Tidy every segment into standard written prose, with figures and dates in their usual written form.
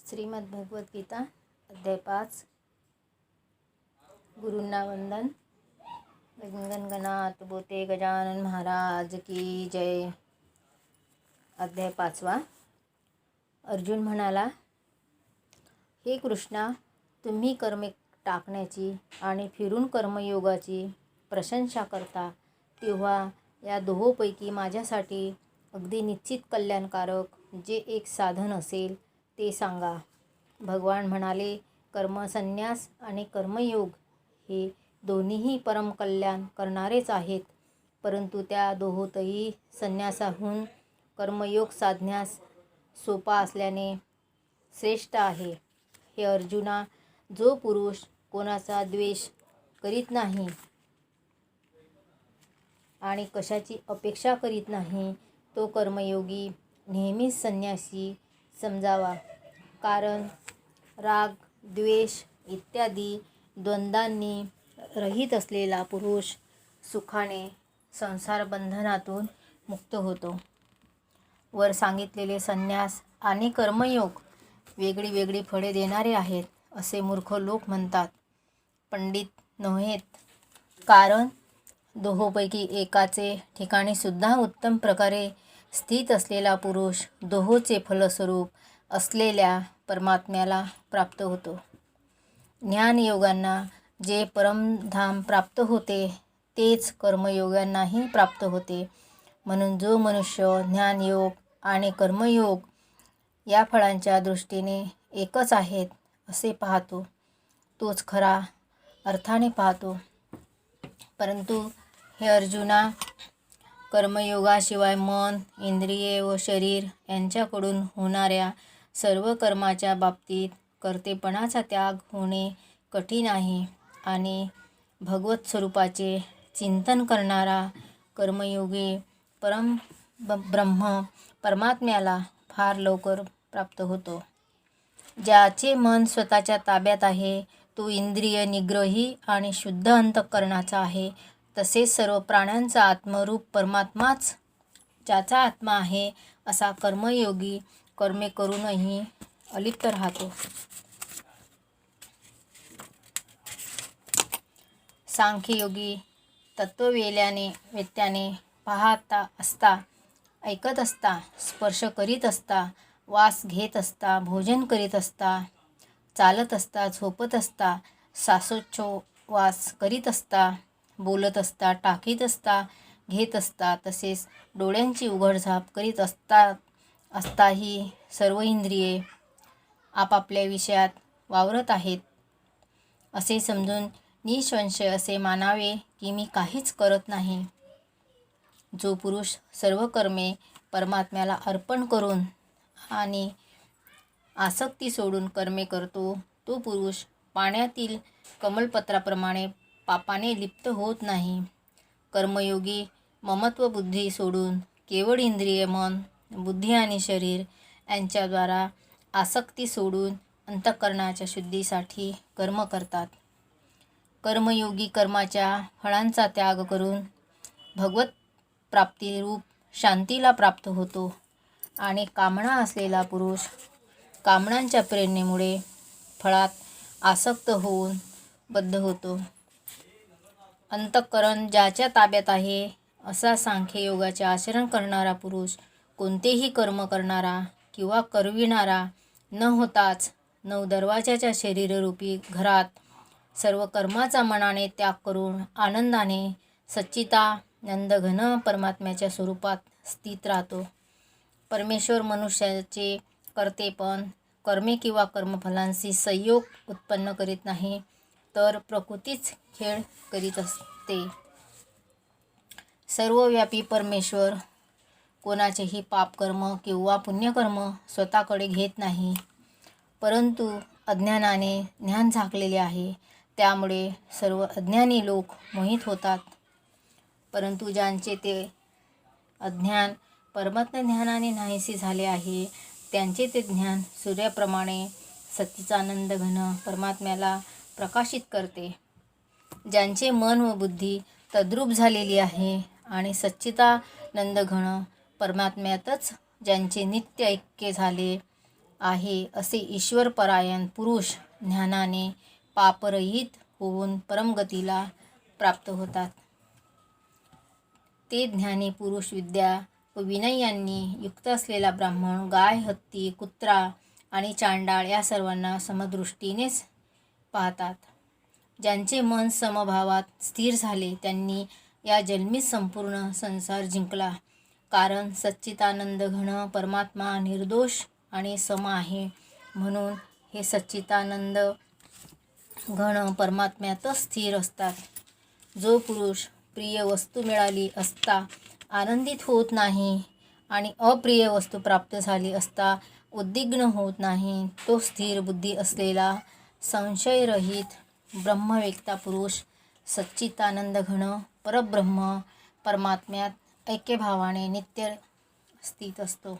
श्रीमद्भगवद्गीता अध्याय 5 गुरूंना वंदन। गणगणात बोते गजानन महाराज की जय। अध्याय 5. अर्जुन म्हणाला, हे कृष्णा, तुम्ही कर्मे टाकण्याची आणि फिरून कर्मयोगाची प्रशंसा करता, तेव्हा या दोहोंपैकी माझ्यासाठी अगदी निश्चित कल्याणकारक जे एक साधन असेल ते सांगा. भगवान म्हणाले, कर्मसन्यास आणि कर्मयोग हे दोन्हीही परमकल्याण करणारेच आहेत, परंतु त्या दोहोतही संन्यासाहून कर्मयोग साधण्यास सोपा असल्याने श्रेष्ठ आहे. हे अर्जुना, जो पुरुष कोणाचा द्वेष करीत नाही आणि कशाची अपेक्षा करीत नाही, तो कर्मयोगी नेहमीच संन्यासी समजावा. कारण राग, द्वेष इत्यादी द्वंद्वांनी रहित असलेला पुरुष सुखाने संसार बंधनातून मुक्त होतो. वर सांगितलेले संन्यास आणि कर्मयोग वेगळी वेगळी फळे देणारे आहेत असे मूर्ख लोक म्हणतात, पंडित नव्हेत. कारण दोहोंपैकी एकाचे ठिकाणी सुद्धा उत्तम प्रकारे स्थित असलेला पुरुष दोहोंचे फलस्वरूप असलेल्या परमात्म्याला प्राप्त होतो. ज्ञानयोगांना जे परमधाम प्राप्त होते तेच कर्मयोगांनाही प्राप्त होते. म्हणून जो मनुष्य ज्ञानयोग आणि कर्मयोग या फळांच्या दृष्टीने एकच आहेत असे पाहतो, तोच खरा अर्थाने पाहतो. परंतु हे अर्जुना, कर्मयोगाशिवाय मन, इंद्रिये व शरीर यांच्याकडून होणाऱ्या सर्व कर्माच्या बाबतीत कर्तेपणाचा त्याग होणे कठीण आहे आणि भगवत स्वरूपाचे चिंतन करणारा कर्मयोगी ब्रह्म परमात्म्याला फार लवकर प्राप्त होतो. ज्याचे मन स्वतःच्या ताब्यात आहे तो इंद्रिय निग्रही आणि शुद्ध अंतःकरणाचा आहे. तसेच सर्व प्राण्यांचा आत्मरूप परमात्माच ज्याचा आत्मा आहे असा कर्मयोगी कर्मे करूनही अलिप्त राहतो. सांख्ययोगी तत्त्ववेत्याने पाहता असता, ऐकत असता, स्पर्श करीत असता, वास घेत असता, भोजन करीत असता, चालत असता, झोपत असता, श्वासोच्छ्वास करीत असता, बोलत असता, टाकीत असता, घेत असता, तसेच डोळ्यांची उघडझाप करीत असताही सर्व इंद्रिये आपापल्या विषयात वावरत आहेत असे समजून निःसंशय असे मानावे की मी काहीच करत नाही. जो पुरुष सर्व कर्मे परमात्म्याला अर्पण करून आणि आसक्ती सोडून कर्मे करतो, तो पुरुष पाण्यातील कमलपत्राप्रमाणे पापाने लिप्त होत नाही. कर्मयोगी ममत्व बुद्धी सोडून केवळ इंद्रिय, मन, बुद्धी आणि शरीर यांच्याद्वारा आसक्ती सोडून अंतःकरणाच्या शुद्धीसाठी कर्म करतात. कर्मयोगी कर्माच्या फळांचा त्याग करून भगवत प्राप्तिरूप शांतीला प्राप्त होतो आणि कामना असलेला पुरुष कामनांच्या प्रेरणेमुळे फळात आसक्त होऊन बद्ध होतो. अंतःकरण ज्याच्या ताब्यात आहे असा सांख्ययोगाचे आचरण करणारा पुरुष कोणतेही कर्म करणारा किंवा करविणारा न होताच 9 दरवाजाच्या शरीररूपी घरात सर्व कर्माचा मनाने त्याग करून आनंदाने सच्चिदानंदघन परमात्म्याच्या स्वरूपात स्थित राहतो. परमेश्वर मनुष्याचे कर्तेपण कर्मे किंवा कर्मफलांशी संयोग उत्पन्न करीत नाही, तर प्रकृतीच खेळ करीत असते. सर्वव्यापी परमेश्वर कोणाचेही पापकर्म किंवा पुण्यकर्म स्वतःकडे घेत नाही, परंतु अज्ञानाने ज्ञान झाकलेले आहे, त्यामुळे सर्व अज्ञानी लोक मोहित होतात. परंतु ज्यांचे ते अज्ञान परमात्म ज्ञानाने नाहीसे झाले आहे, त्यांचे ते ज्ञान सूर्याप्रमाणे सच्चिदानंद घन परमात्म्याला प्रकाशित करते. ज्यांचे मन व बुद्धी तद्रूप झालेली आहे आणि सच्चिदानंद घन परमात्म्यातच ज्यांचे नित्य ऐक्य झाले, आहे असे ईश्वरपरायण पुरुष ज्ञानाने पापरहित होऊन परमगतीला प्राप्त होतात. ते ज्ञानी पुरुष विद्या व विनय यांनी युक्त असलेला ब्राह्मण गाय, हत्ती, कुत्रा आणि चांडाळ या सर्वांना समदृष्टीनेच पाहतात. ज्यांचे मन समभावात स्थिर झाले त्यांनी या जन्मीत संपूर्ण संसार जिंकला. कारण सच्चिदानंद घन परमात्मा निर्दोष आणि सम आहे. म्हणून हे सच्चिदानंद घन परमात्म्यातच स्थिर असतात. जो पुरुष प्रिय वस्तू मिळाली असता आनंदित होत नाही आणि अप्रिय वस्तू प्राप्त झाली असता उद्विग्न होत नाही, तो स्थिर बुद्धी असलेला संशयरहित ब्रह्मवेत्ता पुरुष सच्चिदानंद घन परब्रह्म परमात्म्यात ऐक्यभावाने नित्य स्थित असतो.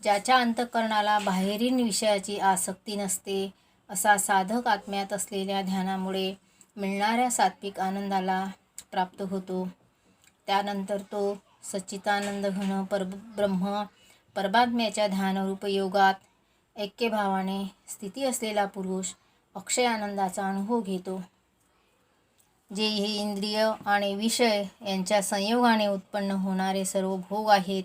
ज्याच्या अंतःकरणाला बाहेरील विषयाची आसक्ती नसते असा साधक आत्म्यात असलेल्या ध्यानामुळे मिळणाऱ्या सात्विक आनंदाला प्राप्त होतो. त्यानंतर तो सच्चिदानंद घन परब्रह्म परमात्म्याच्या ध्यानरूप योगात ऐक्यभावाने स्थिती असलेला पुरुष अक्षय आनंदाचा अनुभव घेतो. जे हे इंद्रिय आणि विषय यांच्या संयोगाने उत्पन्न होणारे सर्व भोग आहेत,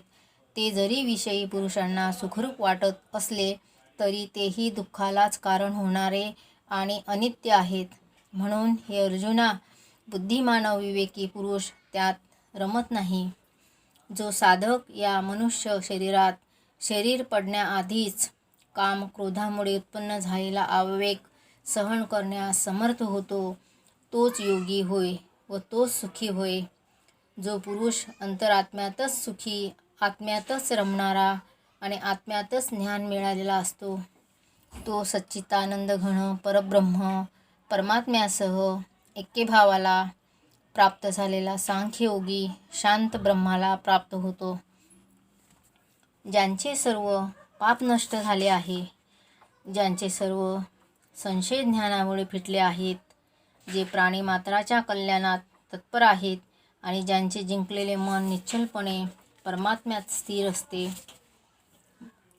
ते जरी विषयी पुरुषांना सुखरूप वाटत असले तरी तेही दुःखालाच कारण होणारे आणि अनित्य आहेत. म्हणून हे अर्जुना, बुद्धिमान विवेकी पुरुष त्यात रमत नाही. जो साधक या मनुष्य शरीरात शरीर पडण्याआधीच काम क्रोधामुळे उत्पन्न झालेला आवेग सहन करण्यास समर्थ होतो, तोच योगी होय व तोच सुखी होय. जो पुरुष अंतरात्म्यातच सुखी, आत्म्यातच रमणारा आणि आत्म्यातच ज्ञान मिळालेला असतो, तो सच्चिदानंद घन परब्रह्म परमात्म्यासह ऐक्यभावाला प्राप्त झालेला सांख्ययोगी शांत ब्रह्माला प्राप्त होतो. ज्यांचे सर्व पाप नष्ट झाले आहे, ज्यांचे सर्व संशय ज्ञानामुळे फिटले आहेत, जे प्राणीमात्राच्या कल्याणात तत्पर आहेत आणि ज्यांचे जिंकलेले मन निश्चलपणे परमात्म्यात स्थिर असते,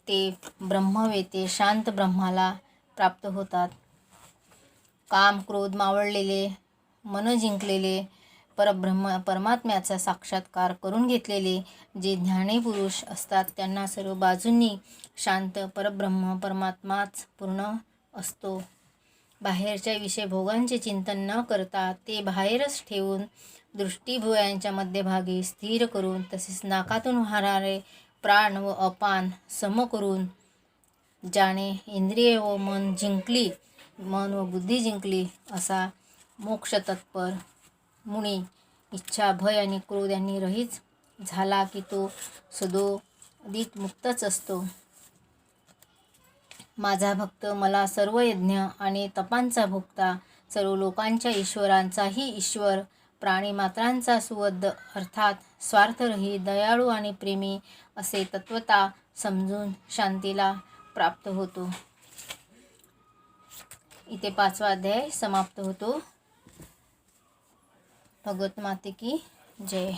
ते ब्रह्मवेते शांत ब्रह्माला प्राप्त होतात. काम क्रोध मावळलेले, मन जिंकलेले, परमात्म्याचा साक्षात्कार करून घेतलेले जे ज्ञानी पुरुष असतात त्यांना सर्व बाजूंनी शांत परब्रह्म परमात्माच पूर्ण असतो. बाहेरच्या विषय भोगांचे चिंतन न करता ते बाहेरच ठेवून दृष्टी भुवयांच्या मध्यभागी स्थिर करून तसेच नाकातून वाहणारे प्राण व अपान सम करून ज्याने इंद्रिय व मन व बुद्धी जिंकली असा मोक्षतत्पर मुनी इच्छा, भय आणि क्रोध यांनी रहित झाला की तो सदोदित मुक्तच असतो. माझा भक्त मला सर्व यज्ञ आणि तपांचा भोक्ता, सर्व लोकांच्या ईश्वरांचाही ईश्वर, प्राणीमात्रांचा सुहृद अर्थात स्वार्थरहित, दयाळू आणि प्रेमी असे तत्वता समजून शांतीला प्राप्त होतो. इथे 5वा अध्याय समाप्त होतो. भगवत माते की जय.